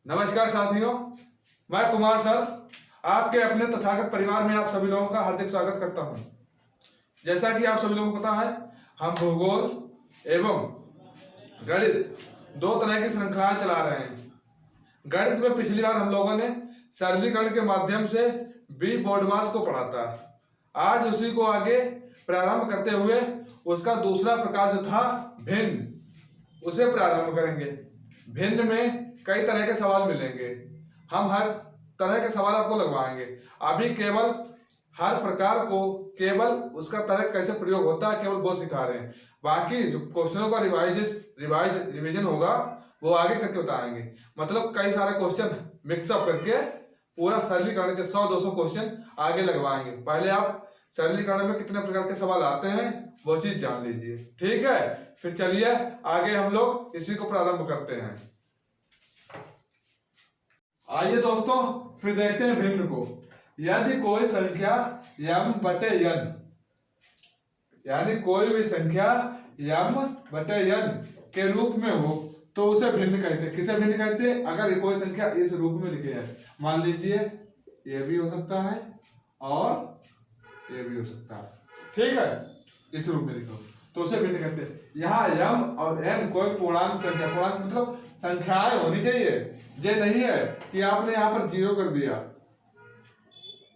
नमस्कार साथियों, मैं कुमार सर आपके अपने तथागत परिवार में आप सभी लोगों का हार्दिक स्वागत करता हूं। जैसा कि आप सभी लोगों को पता है, हम भूगोल एवं गणित दो तरह की श्रृंखलाएं चला रहे हैं। गणित में पिछली बार हम लोगों ने सरलीकरण के माध्यम से बी बोर्ड मास को पढ़ा था। आज उसी को आगे प्रारंभ करते हुए उसका दूसरा प्रकार जो था भिन्न, उसे प्रारंभ करेंगे। भिन्न में कई तरह के सवाल मिलेंगे, हम हर तरह के सवाल आपको लगवाएंगे। अभी केवल हर प्रकार को केवल उसका तरह कैसे प्रयोग होता है केवल वो सिखा रहे हैं। बाकी जो क्वेश्चनों का रिवीजन होगा वो आगे करके बताएंगे। मतलब कई सारे क्वेश्चन मिक्सअप करके पूरा सरलीकरण के 100-200 क्वेश्चन आगे लगवाएंगे। पहले आप सरलीकरण में कितने प्रकार के सवाल आते हैं वो चीज जान लीजिए, ठीक है। फिर चलिए आगे हम लोग इसी को प्रारंभ करते हैं। आइए दोस्तों, फिर देखते हैं भिन्न को। यदि कोई संख्या m/n, यानी कोई भी संख्या m/n के रूप में हो तो उसे भिन्न कहते हैं। किसे भिन्न कहते हैं? अगर कोई संख्या इस रूप में लिखी है, मान लीजिए ये भी हो सकता है और ये भी हो सकता है, ठीक है, इस रूप में लिखो तो उसे भिन्न कहते हैं। यहाँ m और n कोई पूर्णांक संख्या, पूर्णांक मतलब संख्याएं होनी चाहिए। ये नहीं है कि आपने यहाँ पर 0 कर दिया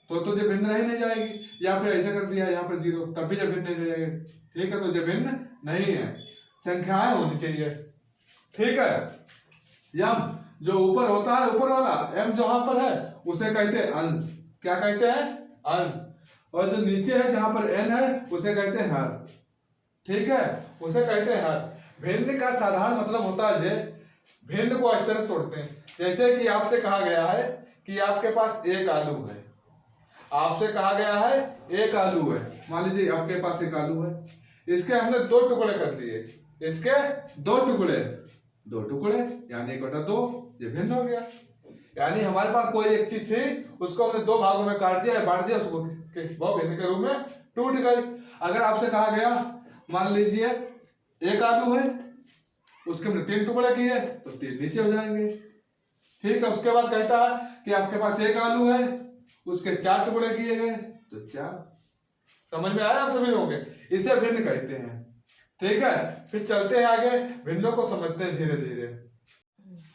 तो ये भिन्न रह नहीं जाएगी, या फिर ऐसे कर दिया यहाँ पर 0 तब भी ये भिन्न नहीं रहेगा, ठीक है। तो ये भिन्न नहीं है, संख्याएं होनी चाहिए, ठीक है। m जो ऊपर होता है, ऊपर वाला m जहां पर है उसे कहते हैं अंश। क्या कहते हैं? अंश। और जो नीचे है जहां पर n है उसे कहते हैं हर, ठीक है, उसे कहते हैं हर। भिन्न का साधारण मतलब होता है भिन्न को इस तरह तोड़ते हैं। जैसे कि आपसे कहा गया है कि आपके पास एक आलू है, आपसे कहा गया है एक आलू है, मान लीजिए आपके पास एक आलू है, इसके हमने 2 टुकड़े कर दिए, इसके 2 टुकड़े यानी 1/2, ये भिन्न हो गया। यानी हमारे पास कोई एक चीज थी, उसको हमने 2 भागों में काट दिया, बांट दिया, उसको वो भिन्न के रूप में टूट गई। अगर आपसे कहा गया मान लीजिए एक आलू है, उसके हमने 3 टुकड़े किए तो 3 नीचे हो जाएंगे, ठीक है। उसके बाद कहता है कि आपके पास एक आलू है, उसके 4 टुकड़े किए गए तो 4। समझ में आया आप सभी लोगों के? इसे भिन्न कहते हैं, ठीक है। फिर चलते हैं आगे, भिन्नों को समझते हैं धीरे धीरे।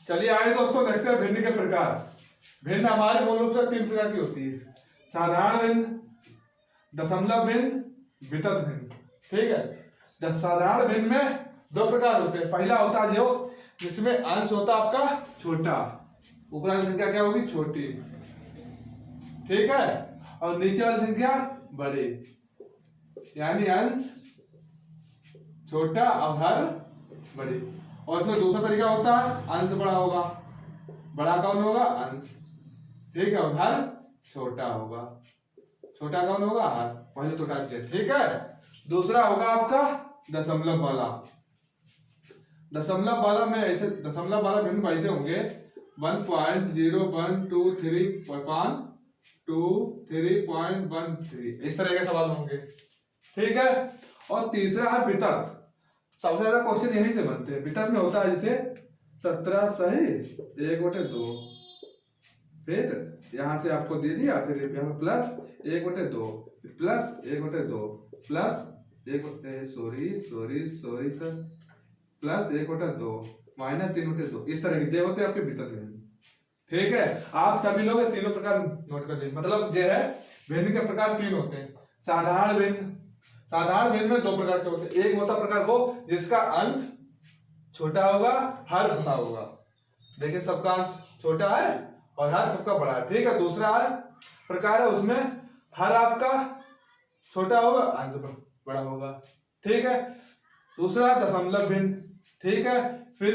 चलिए आगे दोस्तों देखते हैं भिन्न के प्रकार। भिन्न हमारे मूल रूप से 3 प्रकार की होती है, साधारण भिन्न, दशमलव भिन्न, वितत भिन्न, ठीक है। साधारण भिन्न में 2 प्रकार होते हैं। पहला होता है जो जिसमें अंश होता है आपका छोटा, ऊपर वाली संख्या क्या होगी? छोटी, ठीक है, और नीचे वाली संख्या बड़ी, यानी अंश छोटा और हर बड़ी। और इसमें दूसरा तरीका होता है अंश बड़ा होगा, बड़ा कौन होगा? अंश, ठीक है, और हर छोटा होगा, छोटा कौन होगा? हर। पहले तो टाइप किया, ठीक है। दूसरा होगा आपका दशमलव वाला। दशमलव वाला में ऐसे, दशमलव वाला भिन्न ऐसे होंगे 1.0123.13, इस तरह के सवाल होंगे, ठीक है। और तीसरा है वितत। सबसे ज्यादा क्वेश्चन यहीं से बनते हैं। वितत में होता है जैसे 17 सही 1/2, फिर यहां से आपको दे दिया, फिर यहाँ पे plus 1/2, plus 1/2, plus 1, sorry sir, plus 1/2, minus 3/2, इस तरह के होते हैं आपके वितत भिन्न, ठीक है। आप सभी लोग ये तीनों प्रकार नोट कर लीजिए। मतलब ये है भिन्न के प्रकार 3 होते हैं। साधारण भिन्न, साधारण भिन्न में 2 प्रकार के होते हैं। एक होता प्रकार वो जिसका अंश छोटा होगा, हर बड़ा होगा। देखिए सबका अंश छोटा है और हर सबका बड़ा है, ठीक है। दूसरा है प्रकार है उसमें हर आपका छोटा होगा, अंश बड़ा होगा, ठीक है। दूसरा दशमलव भिन्न, ठीक है। फिर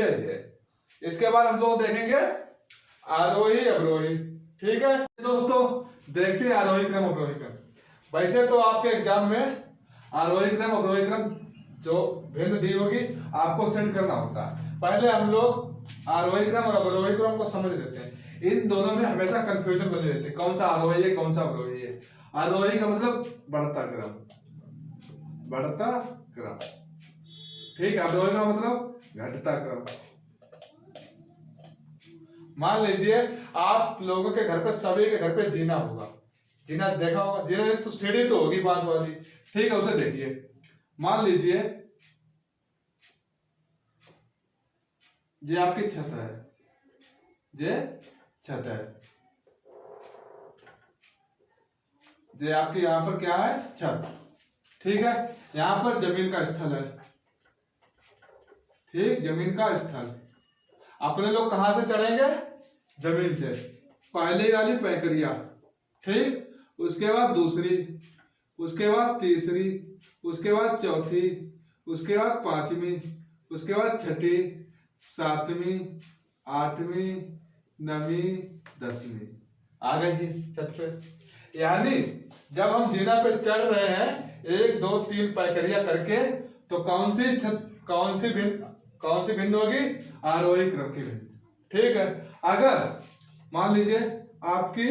इसके बाद हम लोग देखेंगे आरोही अवरोही, ठीक है। दोस्तों देखते हैं आरोही क्रम अवरोही क्रम। वैसे तो आपके एग्जाम में आरोही क्रम अवरोही क्रम जो भिन्न दी होगी आपको सेंड करना होता है। पहले हम लोग आरोही क्रम और अवरोही क्रम को समझ लेते हैं। इन दोनों में हमेशा कंफ्यूजन बने रहते हैं, कौन सा आरोही है कौन सा अवरोही है। आरोही का मतलब बढ़ता क्रम, बढ़ता क्रम, ठीक है। अवरोही का मतलब घटता क्रम। मान लीजिए आप लोगों के घर पे, सभी के घर पे जीना होगा, जीना देखा होगा, जीना तो सीढ़ी तो होगी बांस वाली, ठीक है, उसे देखिए। मान लीजिए ये आपकी छत है, ये छत है, ये आपकी यहाँ पर क्या है, छत, ठीक है। यहाँ पर जमीन का स्थल है, ठीक, जमीन का स्थल। अपने लोग कहां से चढ़ेंगे, जमीन से, पहले वाली पैकरिया, ठीक, उसके बाद दूसरी, उसके बाद तीसरी, उसके बाद चौथी, उसके बाद पांचवी, उसके बाद छठी, सातवीं, आठवीं, नवीं, 10वीं, आ गए जी छत पे। यानी जब हम जीना पे चढ़ रहे हैं 1 2 3 पैकरिया करके, तो कौन सी छत, कौन सी भिन्न होगी, आरोही क्रम की भिन्न, ठीक है। अगर मान लीजिए आपकी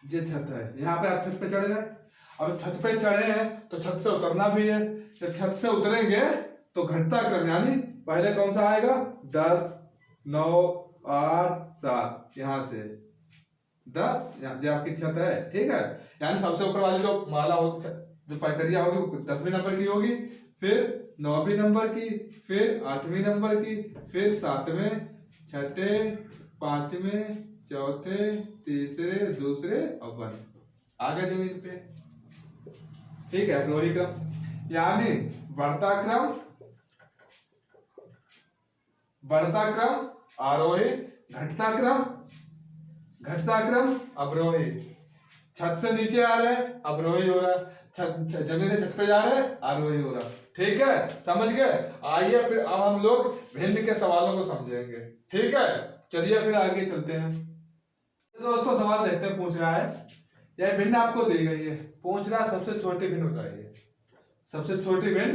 ये छत है, यहाँ पे आप छत पे चढ़ गए, अब छत पे चढ़े हैं तो छत से उतरना भी है, जब छत से उतरेंगे तो घटता क्रम, यानी पहले कौन सा आएगा, 10 9 8 7, यहाँ से 10, जो आपकी छत है, ठीक है। यानी सबसे ऊपर वाली जो माला हो, जो पैकरिया होगी वो 10वीं नंबर की होगी, फिर 9वीं नंबर की, फिर 8वीं नंबर की, फिर 7वें, छठे, 5वें, चौथे, तीसरे, दूसरे और 1 आ गए जमीन पे, ठीक है, अवरोही क्रम। यानी बढ़ता क्रम आरोही, घटता क्रम अवरोही। छत से नीचे आ रहे हैं अवरोही हो रहा है, जमीन से छत पे जा रहे हैं आरोही हो रहा, ठीक है, समझ गए। आइए फिर अब हम लोग भिन्न के सवालों को समझेंगे, ठीक है। चलिए फिर आगे चलते हैं। दोस्तों सवाल देखते हैं, पूछ रहा है, यह भिन्न आपको दी गई है, पूछ रहा है सबसे छोटी भिन्न बताइए, सबसे छोटी भिन्न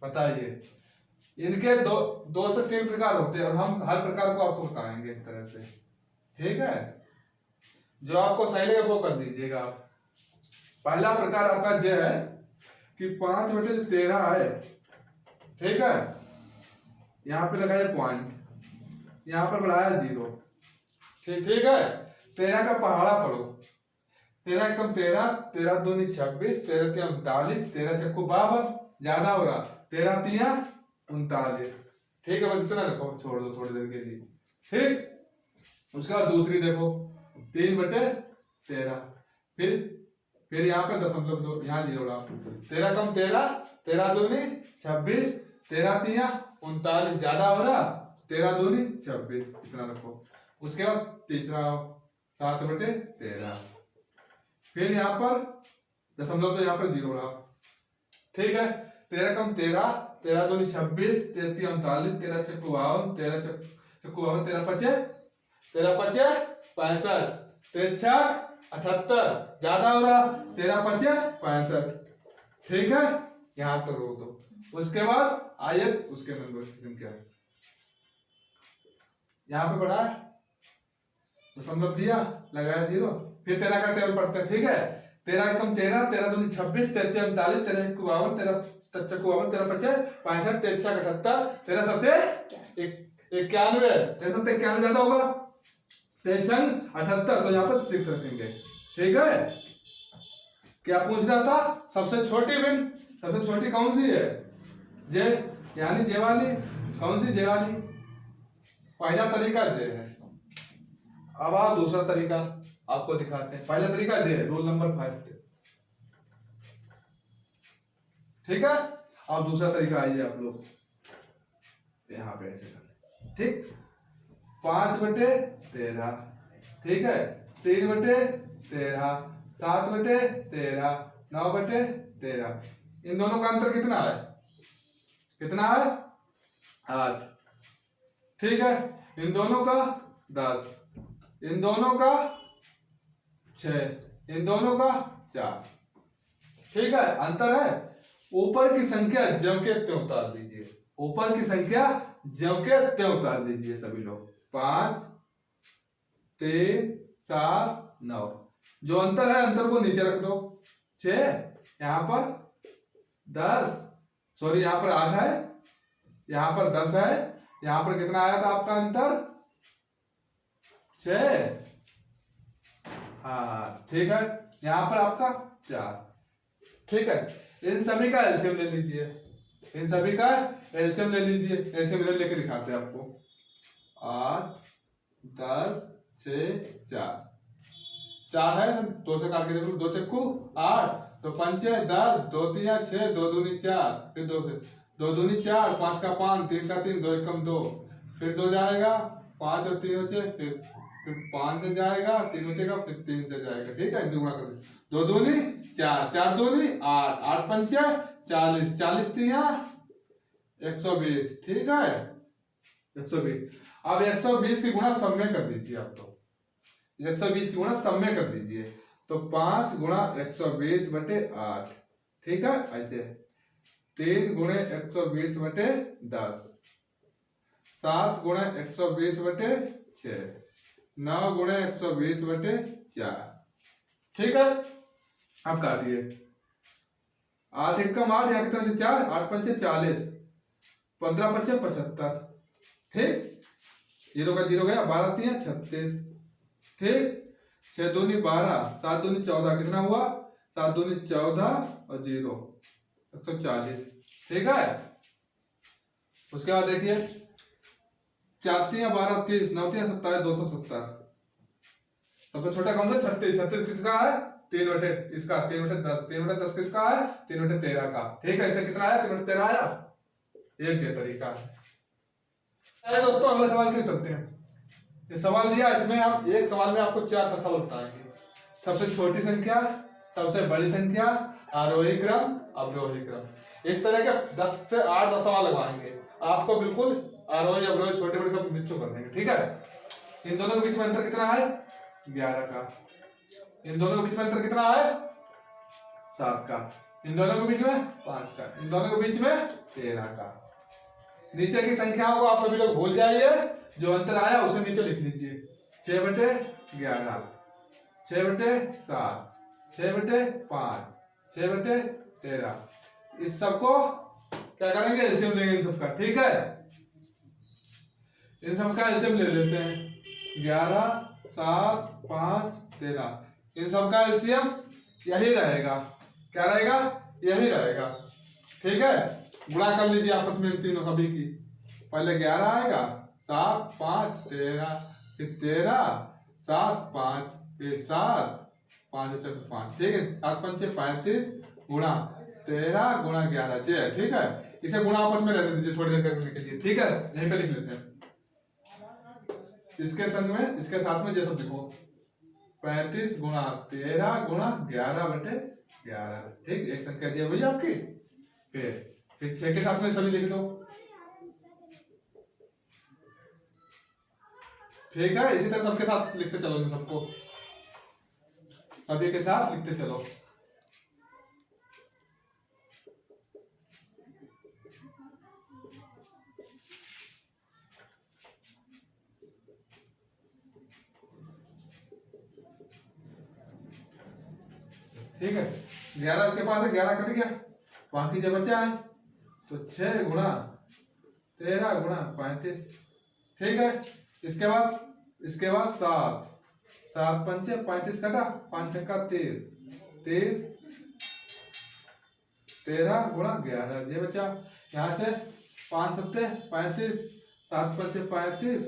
बताइए। इनके दो से 3 प्रकार होते हैं और हम हर प्रकार को आपको बताएंगे इस तरह से, ठीक है। जो आपको सही लगे वो कर दीजिएगा आप। पहला प्रकार आपका यह है कि 5/13 है, ठीक है, यहाँ पे लगाया पॉइंट, यहाँ पर बढ़ाया 0, ठीक है। 13 का पहाड़ा पढ़ो, 13 कम 13, 13 दूनी 26, 13 तिया 39, 13 छक्कू 52, ज्यादा हो रहा, 13 तिया 39, ठीक है। बस इतना रखो, छोड़ दो थोड़ी देर के लिए, ठीक। उसके बाद दूसरी देखो, 3/13, फिर यहाँ पे 0.2, यहाँ 0 रहा, 13 कम 13, 13 दूनी 26, 13 तिया 39, ज्यादा हो रहा, 13 दूनी 26, इतना रखो। उसके बाद तीसरा 7/13, फिर यहाँ पर 0.2, तो यहाँ पर 0 रहा, ठीक है। 13 कम 13, 13 दूनी 26, 13 तिया 39, 13 छक्कू 52, 13 छक्कू 52, 13 पचे 65, 13 78, ज्यादा हो रहा, 13 पचे 65, ठीक है। यहाँ तो रोक दो। उसके बाद आइए उसके नंबर संख्या, यहाँ पे बढ़ा, 0.2 दिया, लगाया 0, फिर 13 का टेबल पढ़ते हैं, ठीक है। 13 कम 13, 13 दूनी 26, 13 39, 13 छक्कू 52, 13 छक्कू 52, 13 पचे 65, 13 78, 13 सत्ते 91, 13 सत्ते 91, ज्यादा होगा, 13 78, तो यहाँ पर 6 रखेंगे, ठीक है। क्या पूछ रहा था, सबसे छोटी भिन्न, सबसे छोटी कौन सी है, जे, यानी जे वाली, कौन सी, जे वाली। पहला तरीका जे है। अब आप दूसरा तरीका आपको दिखाते हैं। पहला तरीका जे, रूल नंबर 5, ठीक है। अब दूसरा तरीका आइए आप लोग, यहाँ पे ऐसे कर, ठीक, 5/13, ठीक है, 3/13, 7/13, 9/13, इन दोनों का अंतर कितना है, 8, ठीक है। इन दोनों का 10, इन दोनों का 6, इन दोनों का 4, ठीक है। अंतर है, ऊपर की संख्या ज्यों के त्यों उतार दीजिए, ऊपर की संख्या ज्यों के त्यों उतार दीजिए सभी लोग। 5 3 7 9, जो अंतर है अंतर को नीचे रख दो, 6, यहाँ पर 10, सॉरी यहाँ पर 8 है, यहाँ पर 10 है, यहाँ पर कितना आया था आपका आंसर 6। हाँ ठीक है, यहाँ पर आपका 4। ठीक है, इन सभी का एलसीएम ले लीजिए, इन सभी का एलसीएम ले लीजिए। एलसीएम इधर लेके दिखाते हैं आपको। 8 10 6 4 4 है, 2 से काट के देखो, 2 चक्कू 8, तो 5 6 10, 2 3 6, 2 दूनी 4, फिर 2 से 2 दूनी 4, 5 का 5, 3 का 3, 2 एकम 2, फिर 2 जाएगा, 5 और 3 बचे, फिर 5 से जाएगा, 3 बचेगा, फिर 3 से जाएगा। ठीक है, गुणा कर दे, 2 दूनी 4, 4 दूनी 8, 8 पंचे 40, 40 तिया 120। ठीक है, 120। अब 120 की गुणा सब में कर दीजिए आप, तो 120 की गुणा सब में कर दीजिए, तो 5 गुणा 120 बटे 8। ठीक है, ऐसे 3 गुणे 120 बटे 10, 7 गुणे 120 बटे 6, 9 गुणे 120 बटे 4। ठीक है, अब काटिए, 8 एकम 8, यहाँ कितना 4, 8 पंचे 40, 15 पचे 75। ठीक, 0 का 0 गया, 12 तिया 36। ठीक, 6 दूनी 12, 7 दूनी 14, कितना हुआ 7 दूनी 14 और 0 140। ठीक है, उसके बाद देखिए 4 तिया 12 30, 9 तिया 27, 270। सबसे छोटा कौन सा 36, 36 किसका है 3 बटे इसका, 3 बटे 10, 3 बटे 10 किसका है 3 बटे 13 का। ठीक है, इसे कितना आया 3 बटे 13 आया। एक ये तरीका है। दोस्तों अगले सवाल की चलते हैं। ये सवाल दिया, इसमें हम एक सवाल में आपको 4 दशमलव बताएंगे। सबसे छोटी संख्या, सबसे बड़ी संख्या, आरोही क्रम, अवरोही क्रम। इस तरह के 10 से 8 सवाल लगवाएंगे आपको, बिल्कुल आरोही अवरोही छोटे बड़े सब मिक्स कर देंगे। ठीक है, इन दोनों के बीच में अंतर कितना है 11 का, इन दोनों के बीच में अंतर कितना है 7 का, इन दोनों के बीच में 5 का, इन दोनों के बीच में 13 का। नीचे की संख्याओं को आप सभी लोग भूल जाइए, जो अंतर आया उसे नीचे लिख लीजिए। 6 बटे 11, 6 बटे 7, 6 बटे 5, 6 बटे 13। इस सबको क्या करेंगे एलसीएम लेंगे इन सबका। ठीक है, इन सबका एलसीएम ले लेते हैं। 11 7 5 13, इन सबका एलसीएम यही रहेगा। क्या रहेगा, यही रहेगा। ठीक है, गुणा कर लीजिए आपस में इन तीनों कभी की। पहले 11 आएगा, 7 5 13, फिर 13 7 5, फिर 7 5 5। ठीक है, 7 पंचे 35 गुणा 13 गुणा 11 6। ठीक है, इसे गुणा आपस में रहने दीजिए थोड़ी देर करने के लिए। ठीक है, यहीं पे लिख लेते हैं। इसके संग में इसके साथ में जैसा लिखो 35 गुणा 13 गुणा 11 बटे 11। ठीक, एक संख्या दी हुई आपकी। फिर 6 के साथ में सभी लिख दो। ठीक है, इसी तरह सबके साथ लिखते चलो, सबको सभी के साथ लिखते चलो। ठीक है, 11 इसके पास है, 11 कट गया, बाकी जो बचा है तो 6 गुणा 13 गुणा 35। ठीक है, इसके बाद 7 7 पंचे 35 कटा, 5 छक्का 30, 13 गुणा 11 ये बचा। यहाँ से 5 सत्ते 35, 7 पंचे 35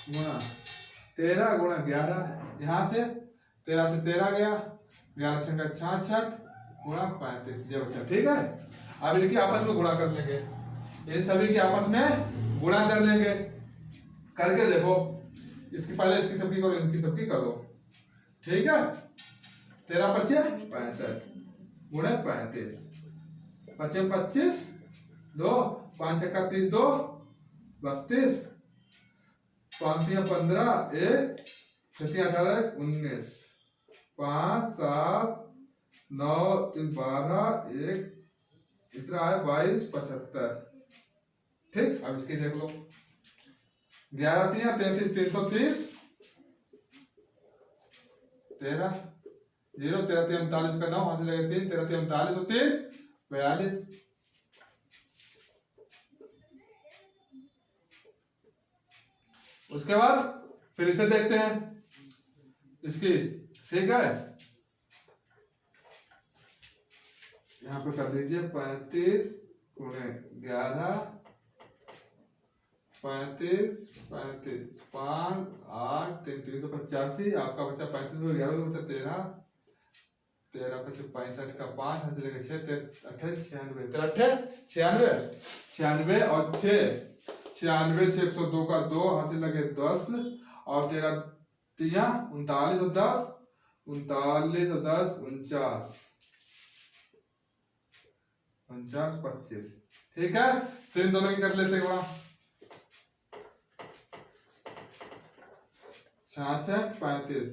गुणा 13 गुणा 11, यहाँ से 13 से 13 गया, 11 छक्का 66 गुणा 35 ये बचा। ठीक है, अब इनकी आपस में गुणा कर लेंगे, इन सभी की आपस में गुणा कर लेंगे। करके देखो, इसकी पहले इसकी सबकी करो, इनकी सबकी करो। ठीक है, 13 पच्चे 65 गुणे 35, 25 25 2, 5 छक्का 30 2 32, 5 3 15 1 6 3 18 19, 5 7 9 3 12 1 इतना है 22 75। ठीक, अब इसकी देख लो, 11 3 33 330, 13 0 13 3 39 का 9 हाथ लगे 3 13 3 39 और 3 42। उसके बाद फिर इसे देखते हैं इसकी, ठीक है। यहाँ पे कर दीजिए 35 गुणे 11, 35 35 5 8 3 385। आपका बच्चा 35 को 11 बच्चा 13 13 पच्चीस 65 का 5 हाथ से लेकर 6 28 96 96 96 और 6 96 602 का 2 हाथ से लगे 10 और 13 तिया 39 और 10 39 और 10 49 49 25। ठीक है, फिर इन दोनों की कर लेते हैं वहां 66 35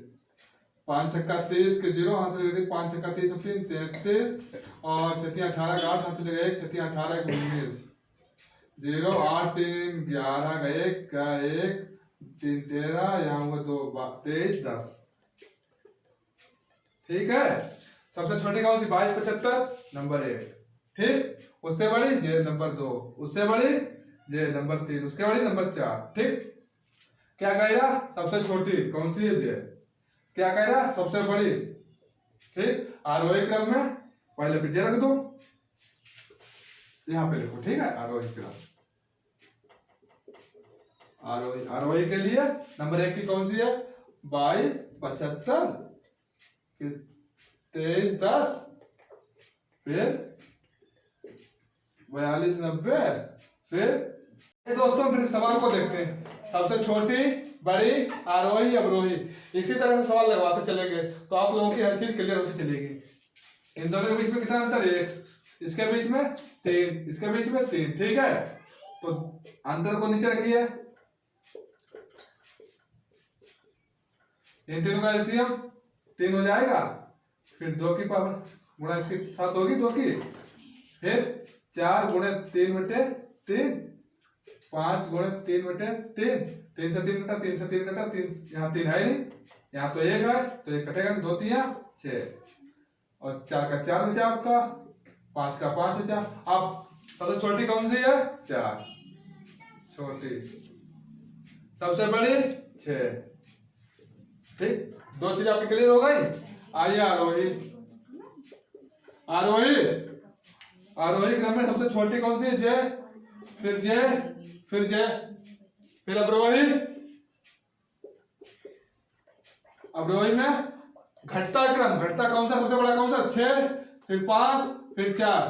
5 छक्का 23 के 0 हाथ से लगे 5 छक्का 30 और 3 33 और 6 18 का 8 हाथ से लगे 1 6 18 का 19 0 8 3 11 का 1 का 1 3 13 यहाँ हुआ 2 23 10। ठीक है, सबसे छोटी कौन सी 22 75 नंबर 1। ठीक, उससे बड़ी जे नंबर 2, उससे बड़ी जे नंबर 3, उसके बड़ी नंबर 4। ठीक, क्या कहेगा सबसे छोटी कौन सी है जे, क्या कहेगा सबसे बड़ी। ठीक, आरोही क्रम में पहले पे जे रख दो, यहाँ पे लिखो। ठीक है, आरोही क्रम आरोही के लिए नंबर 1 की कौन सी है 22 75 फिर 23 10 फिर 42 90 फिर। दोस्तों फिर सवाल को देखते हैं, सबसे छोटी बड़ी आरोही अवरोही, इसी तरह से सवाल लगवाते चलेंगे तो आप लोगों की हर चीज क्लियर होती चलेगी। इन दोनों के बीच में कितना अंतर है 1, इसके बीच में 3, इसके बीच में 3। ठीक है, तो अंतर को नीचे रखिए, इन तीनों का एलसीएम 3 हो जाएगा, फिर 2 की पावर गुणा इसके साथ होगी 2 की, फिर 4 गुणे 3 बटे 3 5 गुणे 3 बटे 3 3 से 3 कटा 3 से 3 कटा 3 यहाँ 3 है नहीं, यहाँ तो 1 है तो 1 कटेगा 2 3 6 और 4 का 4 बचा आपका, 5 का 5 बचा। अब सबसे छोटी कौन सी है 4, छोटी सबसे बड़ी 6। ठीक, 2 चीज आपकी क्लियर हो गई। आइए आरोही क्रम में सबसे छोटी कौन सी जे, फिर जे फिर जे फिर अवरोही में घटता क्रम, घटता कौन सा सबसे बड़ा कौन सा 6 फिर 5 फिर 4।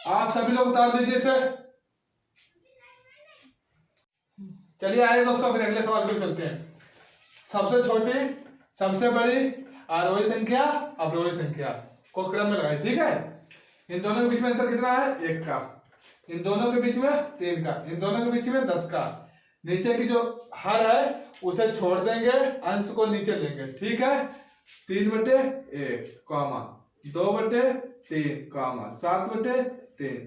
आप सभी लोग उतार दीजिए इसे। चलिए आइए दोस्तों फिर अगले सवाल को चलते हैं। सबसे छोटी सबसे बड़ी आरोही संख्या अवरोही संख्या को क्रम में लगाए। ठीक है, इन दोनों के बीच में अंतर कितना है 1 का, इन दोनों के बीच में 3 का, इन दोनों के बीच में 10 का। नीचे की जो हर है उसे छोड़ देंगे, अंश को नीचे लेंगे। ठीक है, 3 बटे 1 कॉमा 2 बटे 3 कॉमा 7 बटे 3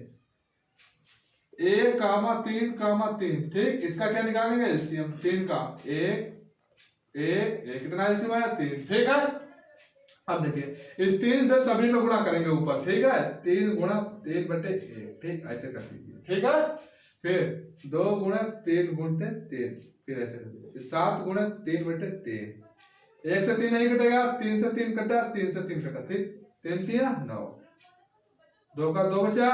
1 कॉमा 3 कॉमा 3। ठीक, इसका क्या निकालेंगे एलसीएम 3 का 1 कितना एलसीएम आया 3। ठीक है, अब देखिए इस 3 से सभी में गुणा करेंगे ऊपर। ठीक है, 3 गुणा 3 बटे 1। ठीक, ऐसे कर दीजिए। ठीक है, फिर 2 गुणा 3 गुणते 3 फिर ऐसे कर दीजिए, फिर 7 गुणा 3 बटे 3 1 से 3 नहीं कटेगा, 3 से 3 कटा 3 से 3 कटा, ठीक 3 3 9 2 का 2 बचा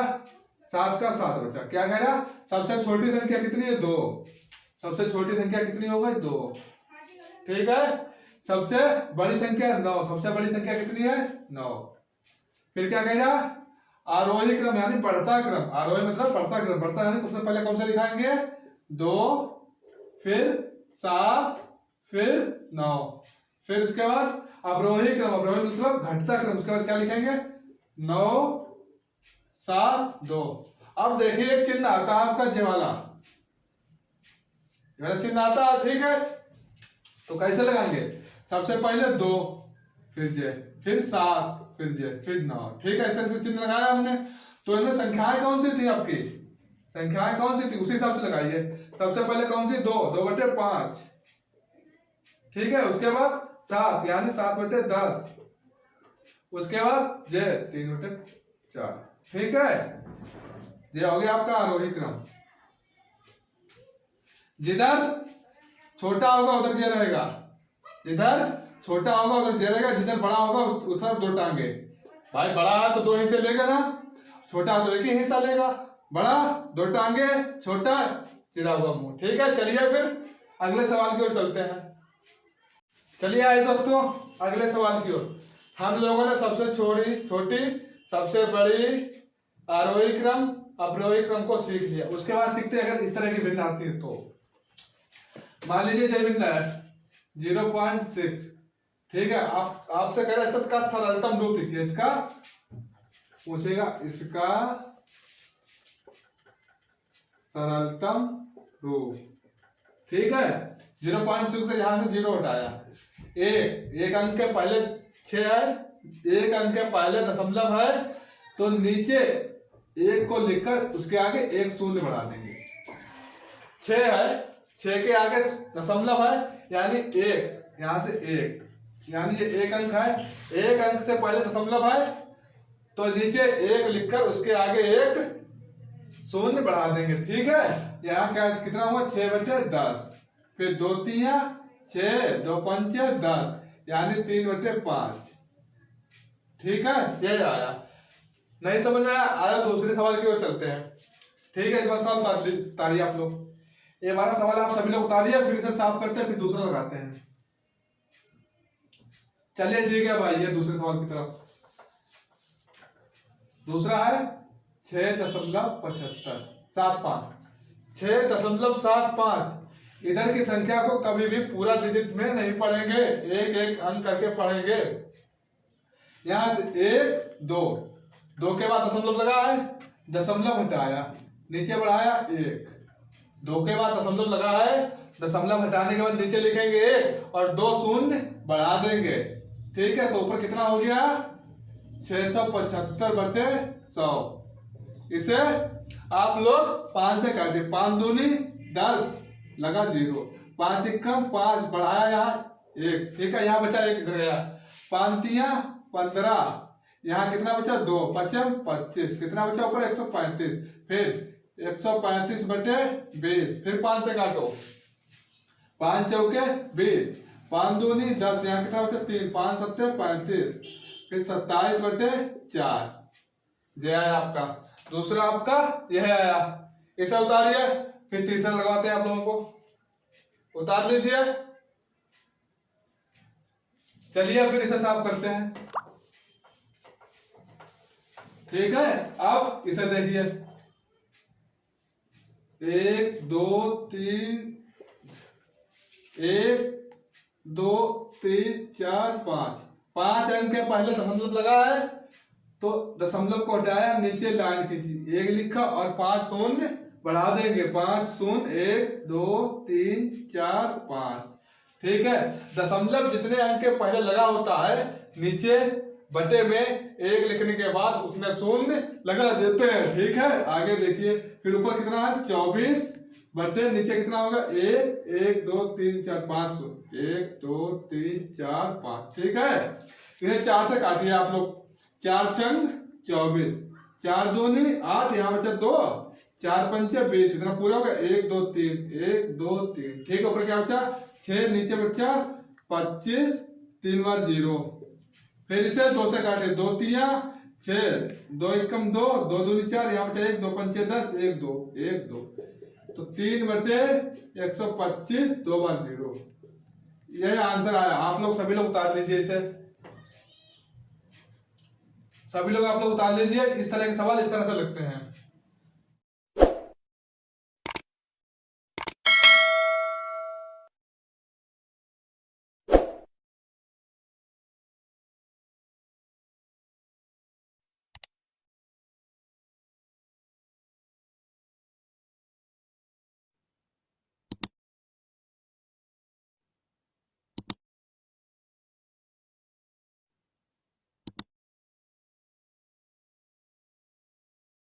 7 का 7 बचा। क्या कह रहा सबसे छोटी संख्या कितनी है 2, सबसे छोटी संख्या कितनी होगा 2। ठीक है, सबसे बड़ी संख्या 9, सबसे बड़ी संख्या कितनी है 9। फिर क्या कह रहा आरोही क्रम यानी बढ़ता क्रम, आरोही मतलब बढ़ता क्रम, बढ़ता यानी सबसे पहले कौन सा लिखाएंगे 2 फिर 7 फिर 9 फिर उसके बाद अवरोही क्रम, अवरोही मतलब घटता क्रम, उसके बाद क्या लिखेंगे 9 7 2। अब देखिए एक चिन्ह आता है आपका जे वाला चिन्ह आता है। ठीक है, तो कैसे लगाएंगे सबसे पहले 2 फिर जे फिर 7 फिर जे फिर 9। ठीक है, ऐसे चिन्ह लगाया हमने। तो इनमें संख्याएं कौन सी थी आपकी, संख्याएं कौन सी थी उसी हिसाब से लगाइए। सबसे पहले कौन सी 2 2 बटे 5। ठीक है, उसके बाद 7 यानी 7 बटे 10, उसके बाद जे 3 बटे 4। ठीक है, ये हो गया आपका आरोही क्रम। जिधर छोटा होगा उधर ये रहेगा, जिधर छोटा होगा उधर ये रहेगा, जिधर बड़ा होगा उस तरफ 2 टांगे। भाई बड़ा है तो 2 हिस्से लेगा ना, छोटा तो एक ही हिस्सा लेगा। बड़ा 2 टांगे, छोटा चिरा हुआ मुंह। ठीक है, चलिए फिर अगले सवाल की ओर चलते हैं। चलिए आइए दोस्तों अगले सवाल की ओर। हम लोगों ने सबसे छोटी सबसे बड़ी आरोही क्रम अवरोही क्रम को सीख लिया। उसके बाद सीखते हैं अगर इस तरह की भिन्न आती है तो। मान लीजिए जय भिन्न है 0.6। ठीक है, आपसे कह रहे हैं इसका सरलतम रूप लिखिए। इसका पूछेगा इसका सरलतम रूप। ठीक है, 0.6 से यहां से 0 हटाया। एक अंक के पहले 6 है, एक अंक के पहले दशमलव है, तो नीचे 1 को लिखकर उसके आगे 1 शून्य बढ़ा देंगे। 6 है, 6 के आगे दशमलव है यानी 1, यहां से 1 यानी ये 1 अंक है। 1 अंक से पहले दशमलव है तो नीचे 1 लिखकर उसके आगे 1 शून्य बढ़ा देंगे। ठीक है, यहाँ क्या कितना हुआ 6/10, फिर 2 3 6, 2 5 10 यानी 3/5। ठीक है, ये आया। नहीं समझ में आया दूसरे सवाल की ओर चलते हैं। ठीक है, इस बार सवाल उतारिए आप लोग। ये हमारा सवाल आप सभी लोग उतारिए, फिर इसे साफ करते हैं, फिर दूसरा लगाते हैं। चलिए ठीक है भाई, ये दूसरे सवाल की तरफ। दूसरा है 6.75 6.75। इधर की संख्या को कभी भी पूरा डिजिट में नहीं पढ़ेंगे, एक एक अंक करके पढ़ेंगे। यहां से 1 2 2 के बाद दशमलव लगा है, दशमलव हटाया, नीचे बढ़ाया 1। 2 के बाद दशमलव लगा है, दशमलव हटाने के बाद नीचे लिखेंगे 1 और 2 शून्य बढ़ा देंगे। ठीक है, तो ऊपर कितना हो गया 675/100। इसे आप लोग 5 से काटिए, 5 दूनी 10 लगा 0, 5 1 5 बढ़ाया यहाँ 1। ठीक है, यहाँ बचा 1 इधर गया, 5 3 15, यहाँ कितना बचा 2 5 25, कितना बचा ऊपर 135, फिर 135/20, फिर 5 से काटो, 5 चौके 20, 5 दूनी 10, यहाँ कितना बचा 3, 5 7 35, फिर 27/4। ये आया आपका दूसरा, आपका यह आया। इसे उतारिए, फिर तीसरा लगाते हैं आप लोगों को। उतार लीजिए। चलिए फिर इसे साफ करते हैं। ठीक है, अब इसे देखिए 1 2 3 1 2 3 4 5 5 अंक के पहले दशमलव लगा है तो दशमलव को हटाया, नीचे लाइन खींची, 1 लिखा और 5 शून्य बढ़ा देंगे, 5 शून्य 1 2 3 4 5। ठीक है, दशमलव जितने अंक के पहले लगा होता है नीचे बटे में 1 लिखने के बाद उतने शून्य लगा देते हैं। ठीक है, आगे देखिए, फिर ऊपर कितना है 24 बटे नीचे कितना होगा 1 1 2 3 4 5 1 2 3 4 5। ठीक है, इसे 4 से काटिए आप लोग, 4 छंग 24, 4 दूनी 8, यहाँ बचा 2, 4 पंचे 20, इतना पूरा होगा 1 2 3 1 2 3। ठीक है, ऊपर क्या बचा 6, नीचे बचा 25, 3 बार 0, फिर इसे 2 से काटे, 2 3 6, 2 1 2, 2 दूनी 4, यहाँ बचा 1 2 पंचे 10, 1 2 1 2, तो 3/125, 2 बार 0। यह आंसर आया। आप लोग सभी लोग उतार लीजिए इसे, सभी लोग आप लोग उतार लीजिए। इस तरह के सवाल इस तरह से लगते हैं।